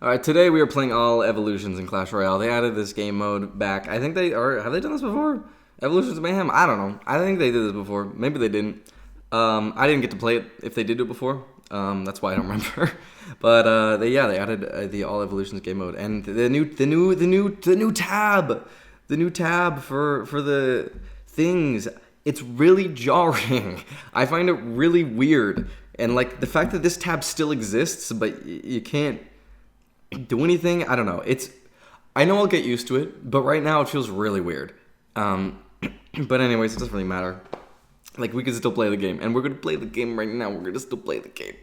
Alright, today we are playing all evolutions in Clash Royale. They added this game mode back. I think have they done this before? Evolutions of Mayhem? I don't know. I think they did this before. Maybe they didn't. I didn't get to play it if they did do it before. That's why I don't remember. But they added the all evolutions game mode and the new tab for the things. It's really jarring. I find it really weird. And like the fact that this tab still exists, but you can't do anything. I don't know. I know I'll get used to it, but right now it feels really weird. But anyways, it doesn't really matter. Like, we can still play the game, and we're gonna play the game right now. We're gonna still play the game.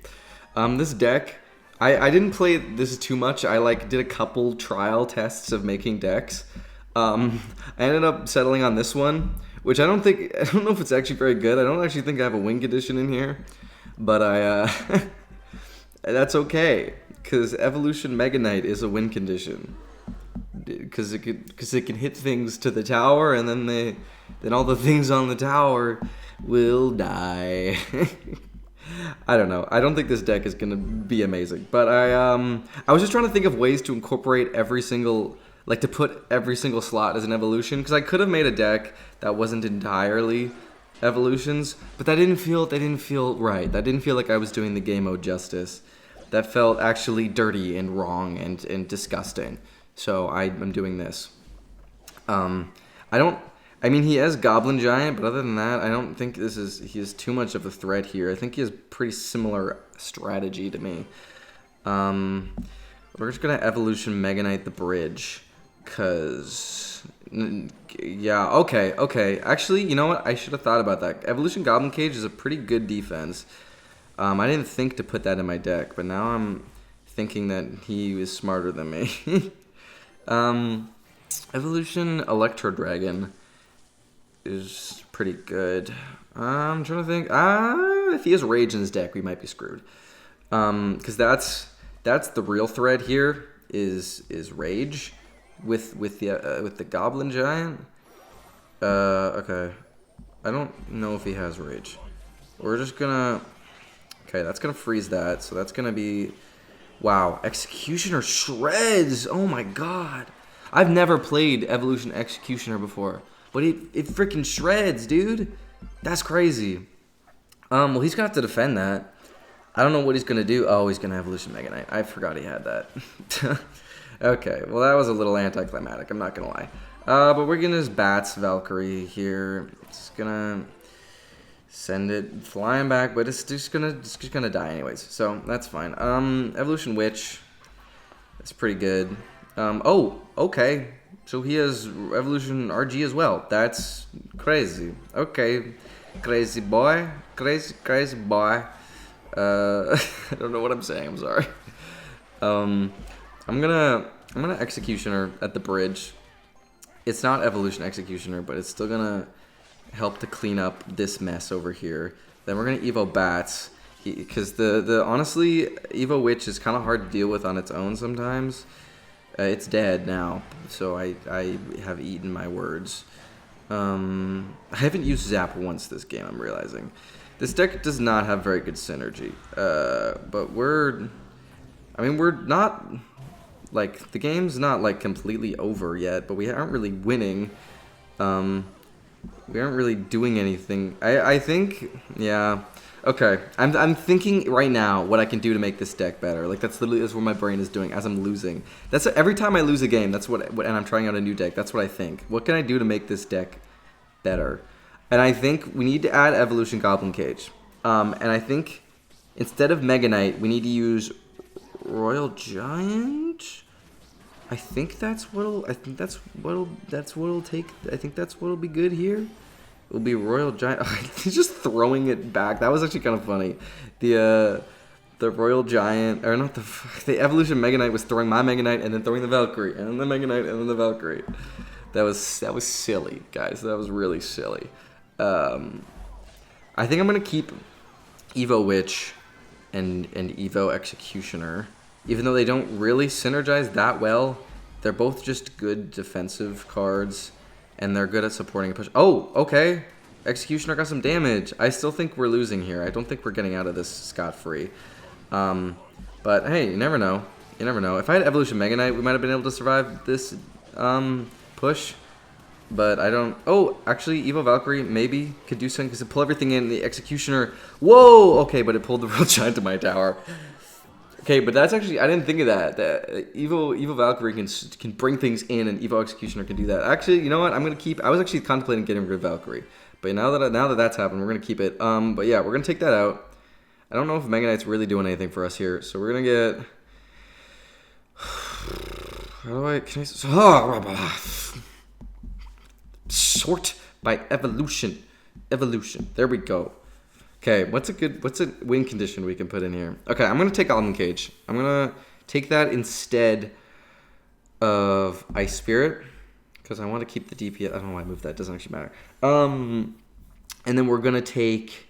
This deck, I didn't play this too much. I did a couple trial tests of making decks. I ended up settling on this one, which I don't know if it's actually very good. I don't actually think I have a win condition in here, but that's okay. Because Evolution Mega Knight is a win condition. Because it can hit things to the tower, and then all the things on the tower will die. I don't know. I don't think this deck is gonna be amazing, but I was just trying to think of ways to incorporate to put every single slot as an evolution. Because I could have made a deck that wasn't entirely evolutions, but that didn't feel right. That didn't feel like I was doing the game mode justice. That felt actually dirty and wrong and disgusting. So I'm doing this. He has Goblin Giant, but other than that, I don't think he has too much of a threat here. I think he has pretty similar strategy to me. We're just gonna Evolution Mega Knight the bridge. Yeah, okay. Actually, you know what? I should have thought about that. Evolution Goblin Cage is a pretty good defense. I didn't think to put that in my deck, but now I'm thinking that he is smarter than me. Evolution Electro Dragon is pretty good. I'm trying to think. If he has Rage in his deck, we might be screwed. Because that's the real threat here is Rage with the Goblin Giant. Okay. I don't know if he has Rage. We're just gonna. Okay, that's going to freeze that, so that's going to be... Wow, Executioner shreds! Oh my god. I've never played Evolution Executioner before, but it freaking shreds, dude. That's crazy. Well, he's going to have to defend that. I don't know what he's going to do. Oh, he's going to Evolution Mega Knight. I forgot he had that. Okay, well, that was a little anticlimactic, I'm not going to lie. But we're going to just Bats Valkyrie here. It's going to... send it flying back, but it's just gonna die anyways, so that's fine. Evolution Witch, that's pretty good. Oh, okay, so he has Evolution RG as well. That's crazy. Okay, crazy boy, crazy boy. I don't know what I'm saying. I'm sorry. I'm gonna Executioner at the bridge. It's not Evolution Executioner, but it's still gonna help to clean up this mess over here. Then we're gonna Evo Bats, because the honestly Evo Witch is kind of hard to deal with on its own sometimes. It's dead now, so I have eaten my words. I haven't used Zap once this game. I'm realizing this deck does not have very good synergy. But we're not the game's not completely over yet, but we aren't really winning. We aren't really doing anything. I think, yeah. Okay, I'm thinking right now what I can do to make this deck better. That's literally what my brain is doing as I'm losing. That's every time I lose a game. That's and I'm trying out a new deck. That's what I think. What can I do to make this deck better? And I think we need to add Evolution Goblin Cage. And I think instead of Mega Knight, we need to use Royal Giant. I think that's what'll be good here. It'll be Royal Giant. He's just throwing it back. That was actually kind of funny. The Royal Giant, or not the Evolution Mega Knight was throwing my Mega Knight and then throwing the Valkyrie and then the Mega Knight and then the Valkyrie. That was silly, guys. That was really silly. I think I'm gonna keep Evo Witch and Evo Executioner. Even though they don't really synergize that well, they're both just good defensive cards, and they're good at supporting a push. Oh, okay. Executioner got some damage. I still think we're losing here. I don't think we're getting out of this scot-free. But hey, you never know. You never know. If I had Evolution Mega Knight, we might have been able to survive this push. But I don't... Oh, actually, Evo Valkyrie maybe could do something because it pull everything in. The Executioner... Whoa! Okay, but it pulled the Royal Giant to my tower. Okay, but that's actually... I didn't think of that. Evo Valkyrie can bring things in, and Evo Executioner can do that. Actually, you know what? I'm going to keep... I was actually contemplating getting rid of Valkyrie. But now that that's happened, we're going to keep it. But yeah, we're going to take that out. I don't know if Mega Knight's really doing anything for us here. So we're going to get... How do I... Can I... Sort by evolution. Evolution. There we go. Okay, what's a win condition we can put in here? Okay, I'm gonna take Goblin Cage. I'm gonna take that instead of Ice Spirit. Because I want to keep the DPS. I don't know why I moved that, it doesn't actually matter. And then we're gonna take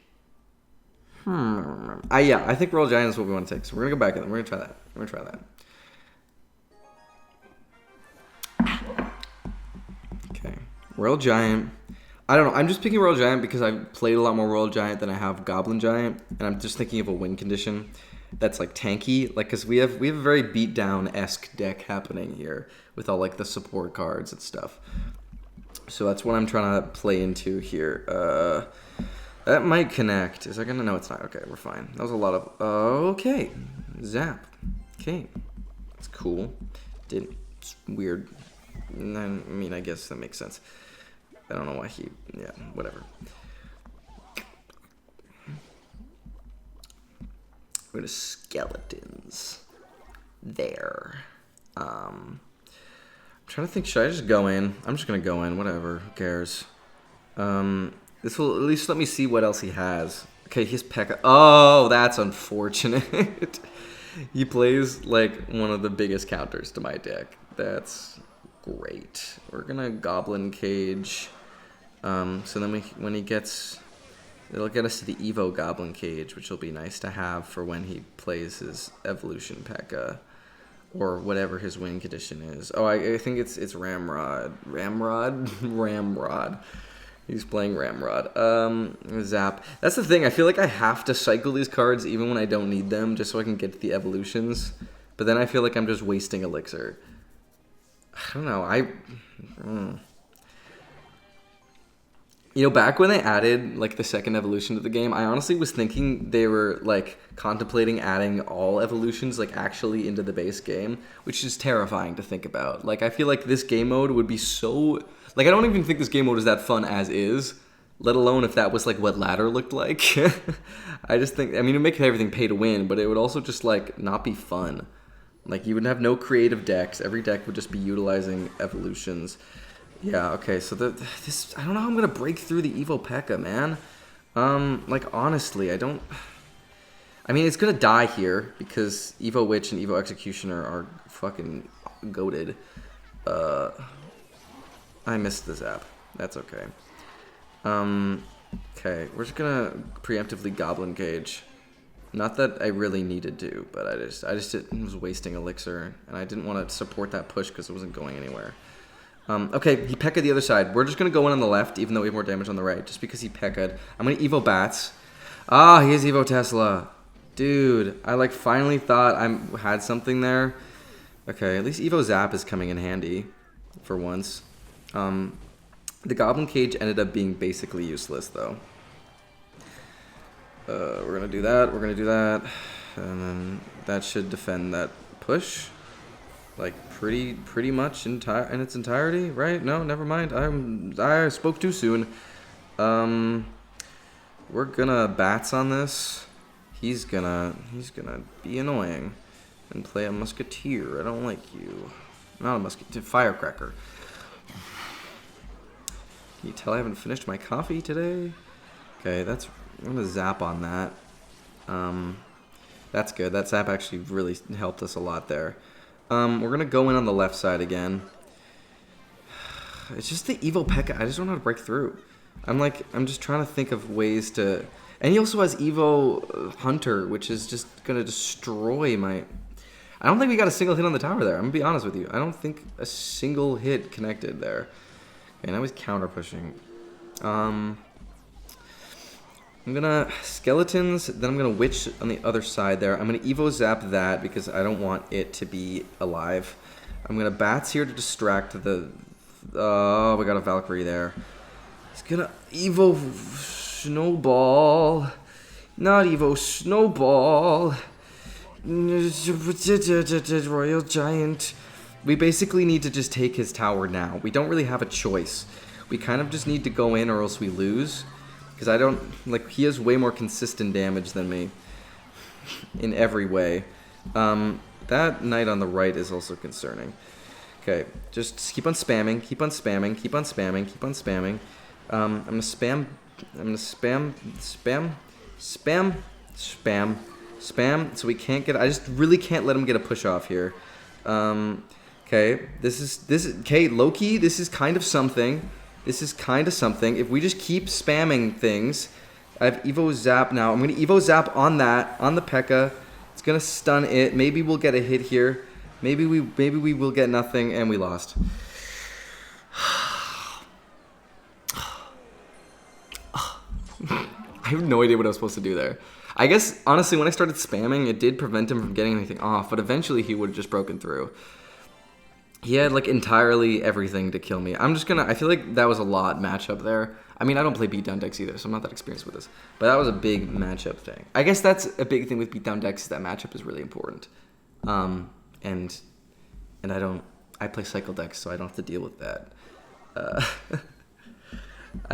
yeah, I think Royal Giant is what we want to take. So we're gonna go back in and we're gonna try that. We're gonna try that. Royal Giant. I don't know. I'm just picking Royal Giant because I've played a lot more Royal Giant than I have Goblin Giant, and I'm just thinking of a win condition that's like tanky, like because we have a very beat down-esque deck happening here with all like the support cards and stuff. So that's what I'm trying to play into here. That might connect. Is that gonna? No, it's not. Okay, we're fine. That was a lot of. Okay, Zap. Okay, that's cool. It's weird. I mean, I guess that makes sense. I don't know why yeah, whatever. We're to skeletons. There. I'm trying to think, should I just go in? I'm just gonna go in, whatever, who cares? This will at least let me see what else he has. Okay, he's P.E.K.K.A. Oh, that's unfortunate. He plays like one of the biggest counters to my deck. That's great. We're gonna Goblin Cage. So then when he gets, it'll get us to the Evo Goblin Cage, which will be nice to have for when he plays his Evolution P.E.K.K.A. or whatever his win condition is. Oh, I think it's Ramrod. Ramrod. He's playing Ramrod. Zap. That's the thing. I feel like I have to cycle these cards even when I don't need them, just so I can get to the evolutions. But then I feel like I'm just wasting elixir. I don't know. You know, back when they added, like, the second evolution to the game, I honestly was thinking they were, like, contemplating adding all evolutions, like, actually into the base game, which is terrifying to think about. Like, I feel like this game mode would be so... Like, I don't even think this game mode is that fun as is, let alone if that was, like, what ladder looked like. I just think... I mean, it would make everything pay to win, but it would also just, like, not be fun. Like, you would have no creative decks. Every deck would just be utilizing evolutions. Yeah, okay, so this... I don't know how I'm going to break through the Evo P.E.K.K.A, man. Like, honestly, I don't... I mean, it's going to die here, because Evo Witch and Evo Executioner are fucking goated. I missed the zap. That's okay. Okay, we're just going to preemptively Goblin Cage. Not that I really needed to, but I just was wasting elixir, and I didn't want to support that push because it wasn't going anywhere. Okay, he P.E.K.K.A the other side. We're just going to go in on the left, even though we have more damage on the right, just because he P.E.K.Ka'd. I'm going to Evo Bats. Ah, he has Evo Tesla. Dude, I like finally thought I had something there. Okay, at least Evo Zap is coming in handy for once. The Goblin Cage ended up being basically useless, though. We're going to do that, we're going to do that, and then that should defend that push. Like, pretty much in its entirety, right? No, never mind. I spoke too soon. We're gonna bats on this. He's gonna be annoying and play a musketeer. I don't like you. Not a musketeer, firecracker. Can you tell I haven't finished my coffee today? Okay, I'm gonna zap on that. That's good. That zap actually really helped us a lot there. We're gonna go in on the left side again. It's just the Evo P.E.K.K.A. I just don't know how to break through. I'm just trying to think of ways to... And he also has Evo Hunter, which is just gonna destroy my... I don't think we got a single hit on the tower there. I'm gonna be honest with you. I don't think a single hit connected there. Okay, now he's counter pushing. I'm gonna skeletons, then I'm gonna witch on the other side there. I'm gonna evo zap that because I don't want it to be alive. I'm gonna bats here to distract the. Oh, we got a Valkyrie there. He's gonna evo snowball, not evo snowball. Royal giant. We basically need to just take his tower now. We don't really have a choice. We kind of just need to go in or else we lose. Because I don't, like, he has way more consistent damage than me. In every way. That knight on the right is also concerning. Okay, just keep on spamming, keep on spamming, keep on spamming, keep on spamming. I'm gonna spam, spam, so we can't get, I just really can't let him get a push off here. Okay, this is, okay, Loki, this is kind of something. This is kind of something. If we just keep spamming things, I have Evo Zap now. I'm going to Evo Zap on that, on the P.E.K.K.A. It's going to stun it. Maybe we'll get a hit here. Maybe we will get nothing, and we lost. I have no idea what I was supposed to do there. I guess, honestly, when I started spamming, it did prevent him from getting anything off, but eventually he would have just broken through. He had, like, entirely everything to kill me. I'm just gonna, I feel like that was a lot matchup there. I mean, I don't play beatdown decks either, so I'm not that experienced with this. But that was a big matchup thing. I guess that's a big thing with beatdown decks, is that matchup is really important. And I play cycle decks, so I don't have to deal with that. I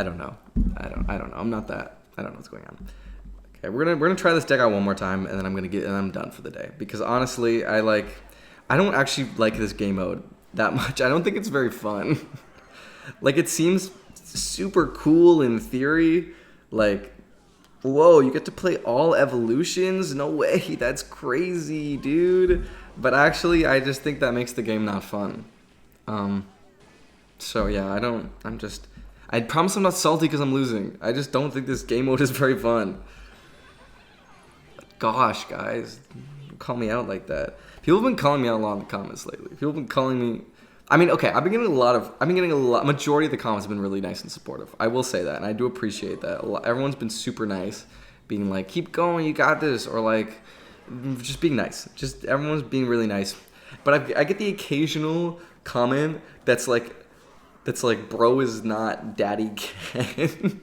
don't know. I don't know. I'm not that, I don't know what's going on. Okay, we're gonna try this deck out one more time, and then I'm done for the day. Because honestly, I don't actually like this game mode that much. I don't think it's very fun. Like, it seems super cool in theory. Like, whoa, you get to play all evolutions? No way, that's crazy, dude. But actually, I just think that makes the game not fun. So yeah, I promise I'm not salty because I'm losing. I just don't think this game mode is very fun. Gosh, guys, don't call me out like that. People have been calling me out a lot in the comments lately. People have been calling me, I mean, okay, majority of the comments have been really nice and supportive. I will say that, and I do appreciate that. Everyone's been super nice, being like, keep going, you got this, or like, just being nice. Just, everyone's being really nice. But I get the occasional comment that's like, bro is not daddy Ken.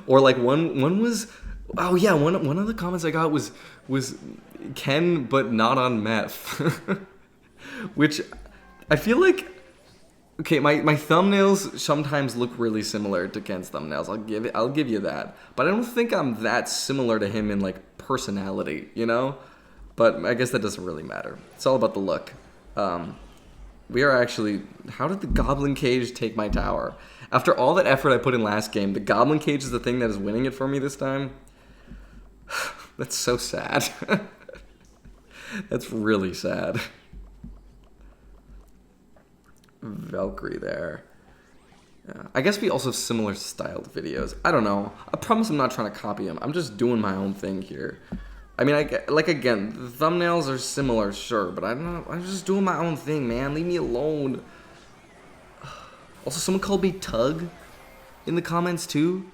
Or like one was, oh yeah, one of the comments I got was Ken but not on meth. Which I feel like, okay, my thumbnails sometimes look really similar to Ken's thumbnails. I'll give you that. But I don't think I'm that similar to him in like personality, you know? But I guess that doesn't really matter. It's all about the look. We are actually, how did the Goblin Cage take my tower? After all that effort I put in last game, the Goblin Cage is the thing that is winning it for me this time. That's so sad. That's really sad. Valkyrie there. Yeah. I guess we also have similar styled videos. I don't know. I promise I'm not trying to copy him. I'm just doing my own thing here. I mean, again, the thumbnails are similar, sure, but I'm just doing my own thing, man. Leave me alone. Also, someone called me Tug in the comments too.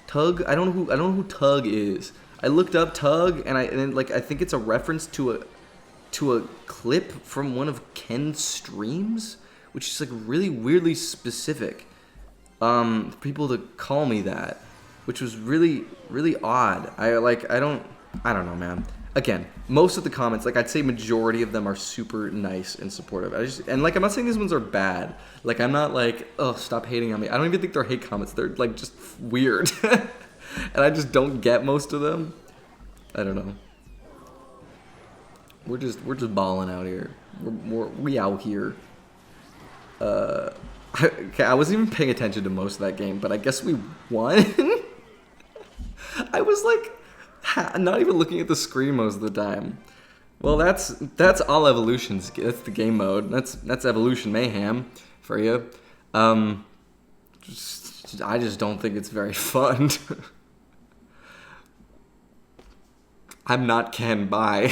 Tug, I don't know who Tug is. I looked up Tug, and I think it's a reference to a clip from one of Ken's streams, which is like really weirdly specific. For people to call me that, which was really, really odd. I don't know, man. Again, most of the comments, like I'd say majority of them are super nice and supportive. I'm not saying these ones are bad. Like, I'm not like, oh, stop hating on me. I don't even think they're hate comments. They're like just weird. And I just don't get most of them. I don't know. We're just balling out here. We out here. Okay, I wasn't even paying attention to most of that game, but I guess we won. I was like, not even looking at the screen most of the time. Well, that's all evolutions. That's the game mode. That's evolution mayhem for you. I just don't think it's very fun. I'm not Ken. Bye.